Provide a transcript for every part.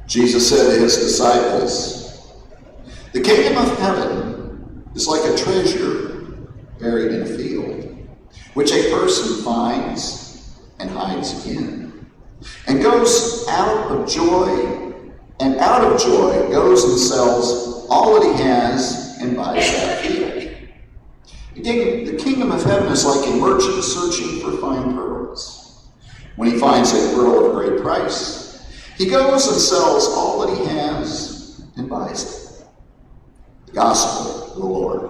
Jesus said to his disciples, "The kingdom of heaven is like a treasure buried in a field, which a person finds and hides in, and goes out of joy, goes and sells all that he has and buys that field." The kingdom of heaven is like a merchant searching for fine pearls. When he finds a pearl of great price, he goes and sells all that he has and buys it. The gospel of the Lord.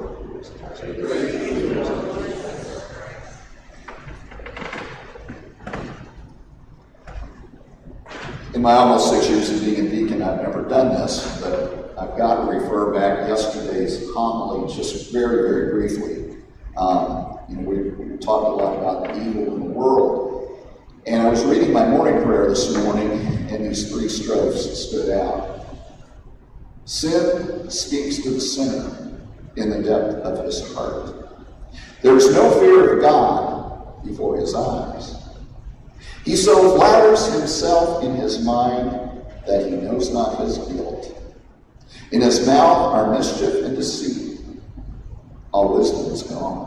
In my almost 6 years of being a deacon, I've never done this, but I've got to refer back yesterday's homily just very, very briefly. We talked a lot about the evil in the world. And I was reading my morning prayer this morning, and these three strophes stood out. Sin speaks to the sinner in the depth of his heart. There is no fear of God before his eyes. He so flatters himself in his mind that he knows not his guilt. In his mouth are mischief and deceit. All wisdom is gone.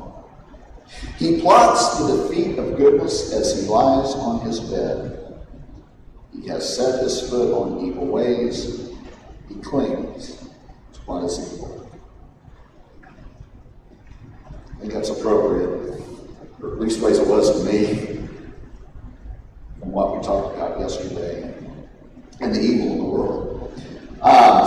He plots the defeat of goodness as he lies on his bed. He has set his foot on evil ways. He clings to what is evil. I think that's appropriate, or at least ways it was to me, from what we talked about yesterday, and the evil in the world.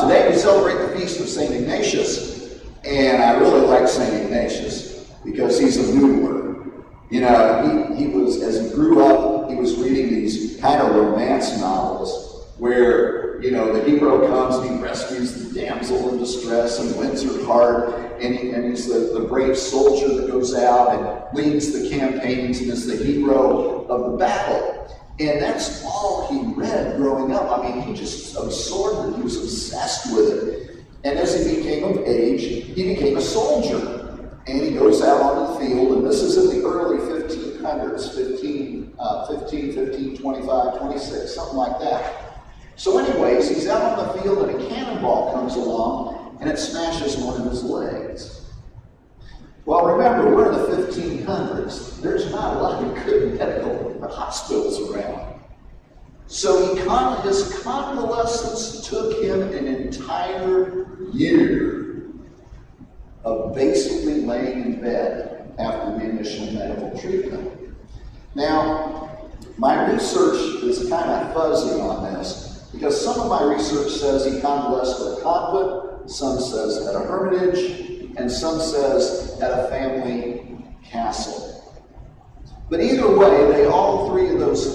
Today we celebrate the feast of St. Ignatius, and I really like St. Ignatius because he's a noodler. He was, as he grew up, he was reading these kind of romance novels where, the hero comes and he rescues the damsel in distress and wins her heart, and he's the brave soldier that goes out and leads the campaigns and is the hero of the battle. And that's all he read growing up. I mean, he just absorbed it. He was obsessed with it. And as he became of age, he became a soldier. And he goes out onto the field, and this is in the early 1500s, 1525, 26, something like that. So anyways, he's out on the field, and a cannonball comes along, and it smashes one of his legs. Well, remember, we're in the 1500s. There's not a lot of good medical hospitals around. So his convalescence took him an entire year of basically laying in bed after the initial medical treatment. Now, my research is kind of fuzzy on this, because some of my research says he convalesced at a convent, some says at a hermitage, and some says at a family castle. But either way, all three of those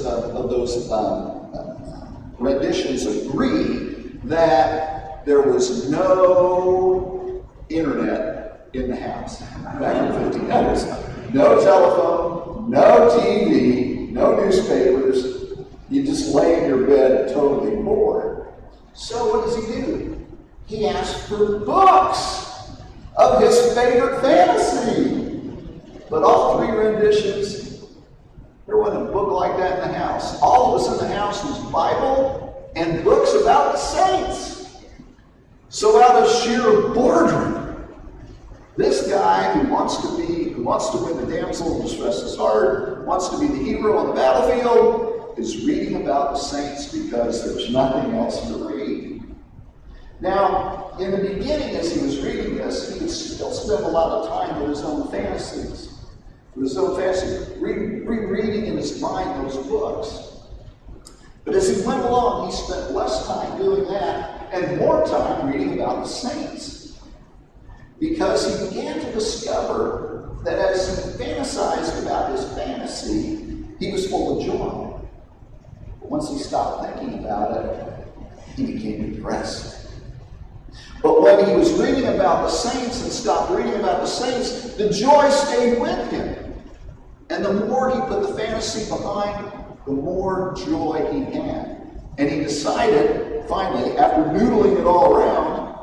renditions agree that there was no internet in the house back in the 1500s. No telephone, no TV, no newspapers. You just lay in your bed totally bored. So what does he do? He asks for books of his favorite fantasy. But all three renditions, there wasn't a book like that in the house. All that was in the house was Bible and books about the saints. So out of sheer boredom, this guy who wants to win the damsel in distress's heart, wants to be the hero on the battlefield, is reading about the saints because there's nothing else to read. Now, in the beginning, as he was reading this, he would still spend a lot of time with his own fantasies. Rereading in his mind those books. But as he went along, he spent less time doing that and more time reading about the saints. Because he began to discover that as he fantasized about his fantasy, he was full of joy. But once he stopped thinking about it, he became depressed. But when he was reading about the saints and stopped reading about the saints, the joy stayed with him. And the more he put the fantasy behind, the more joy he had. And he decided, finally, after noodling it all around,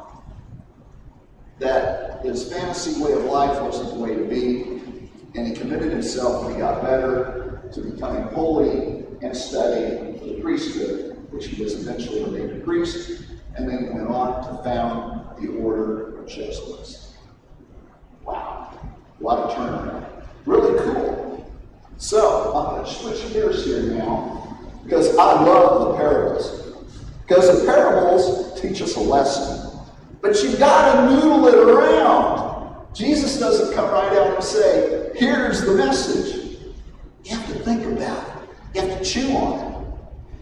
that his fantasy way of life wasn't the way to be, and he committed himself, and he got better, to becoming holy and studying for the priesthood, which he was eventually ordained a priest, and then went on to found the Order of Jesuits. Wow, what a turnaround. Really cool. So, I'm going to switch gears here now, because I love the parables. Because the parables teach us a lesson. But you've got to noodle it around. Jesus doesn't come right out and say, here's the message. You have to think about it. You have to chew on it.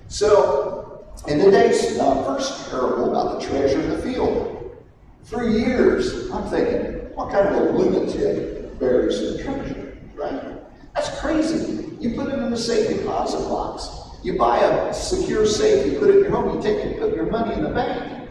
So, in today's first parable about the treasure in the field, for years, I'm thinking, what kind of a lunatic buries the treasure, right? That's crazy. You put it in a safe deposit box. You buy a secure safe, you put it in your home, you take it, put your money in the bank.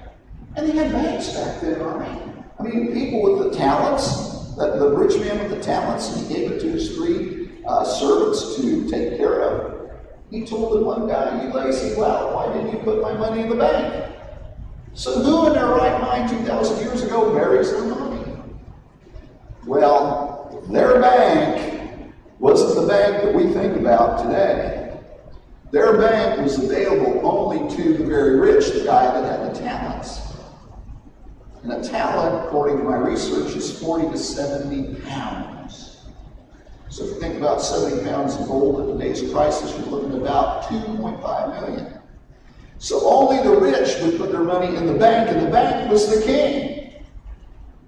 And they had banks back then, right? I mean, people with the talents, the rich man with the talents, and he gave it to his three servants to take care of. He told the one guy, you lazy lout, why didn't you put my money in the bank? So who in their right mind 2,000 years ago buries their money? Well, their bank wasn't the bank that we think about today. Their bank was available only to the very rich, the guy that had the talents. And a talent, according to my research, is 40 to 70 pounds. So if you think about 70 pounds of gold at today's prices, you're looking at about 2.5 million. So only the rich would put their money in the bank, and the bank was the king.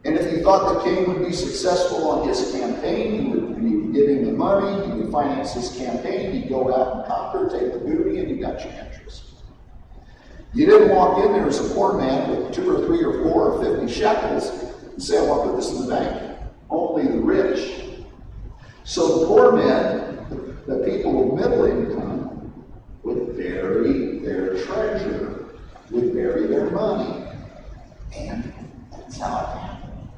And if he thought the king would be successful on his campaign, he would give him the money, he would finance his campaign, he'd go out and conquer, take the booty, and you got your interest. You didn't walk in there as a poor man with 2 or 3 or 4 or 50 shekels and say, I want to put this in the bank. Only the rich. So the poor men, the people of middle income, would bury their treasure, would bury their money. And that's how it happened.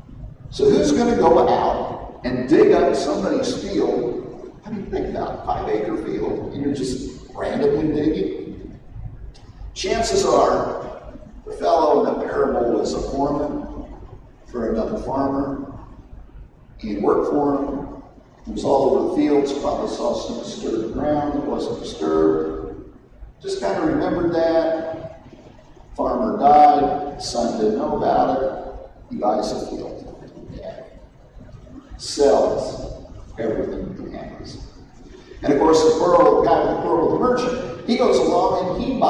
So who's going to go out and dig up somebody's field? I mean, think about it, 5-acre field, and you're just randomly digging. Chances are, the fellow in the parable was a foreman for another farmer. He worked for him. He was all over the fields, probably saw some disturbed ground that wasn't disturbed. Just kind of remembered that. Farmer died, son didn't know about it. He buys a field. Sells everything he has. And of course, the guy with the pearl, the merchant, he goes along and he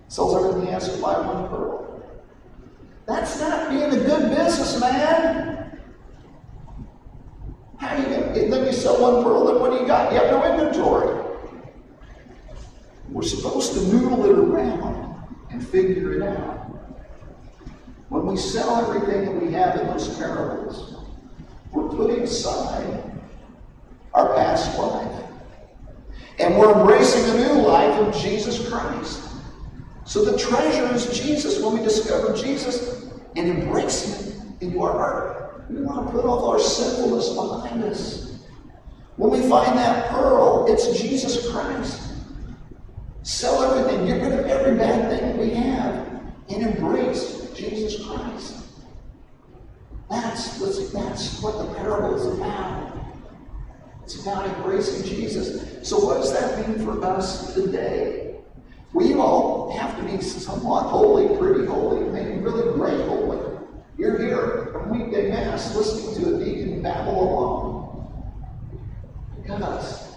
sells everything he has to buy 1 pearl. That's not being a good businessman. How are you going to, then you sell 1 pearl, then what do you got? You have no inventory. We're supposed to noodle it around and figure it out. When we sell everything that we have in those parables, we're putting aside our past life. And we're embracing a new life of Jesus Christ. So the treasure is Jesus. When we discover Jesus and embrace Him into our heart, we want to put all our sinfulness behind us. When we find that pearl, it's Jesus Christ. Sell everything, get rid of every bad thing that we have, and embrace Jesus Christ. That's what the parable is about. It's about embracing Jesus. So what does that mean for us today? We all have to be somewhat holy, pretty holy, maybe really great holy. You're here on weekday mass listening to a deacon babble along. Because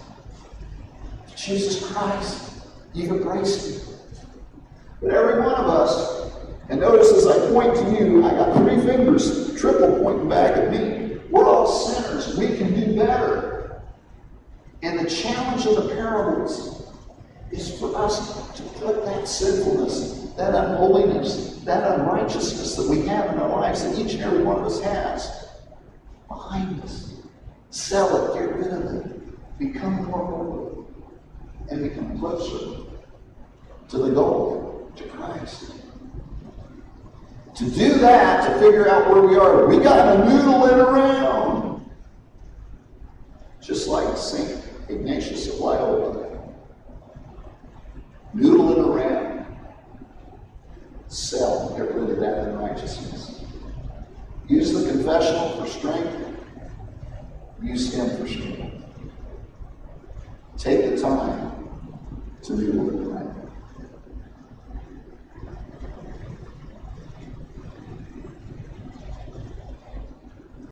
Jesus Christ, you've embraced Him. But every one of us, and notice as I point to you, I got 3 fingers, triple pointing back at me. We're all sinners. We can do better. And the challenge of the parables is for us to put that sinfulness, that unholiness, that unrighteousness that we have in our lives, that each and every one of us has, behind us. Sell it, get rid of it, become more holy, and become closer to the goal, to Christ. To do that, to figure out where we are, we got to noodle it around. Just like St. Ignatius of Loyola. Noodle it around. Sell, get rid of that unrighteousness. Use the confessional for strength. Use Him for strength. Take the time to noodle it around.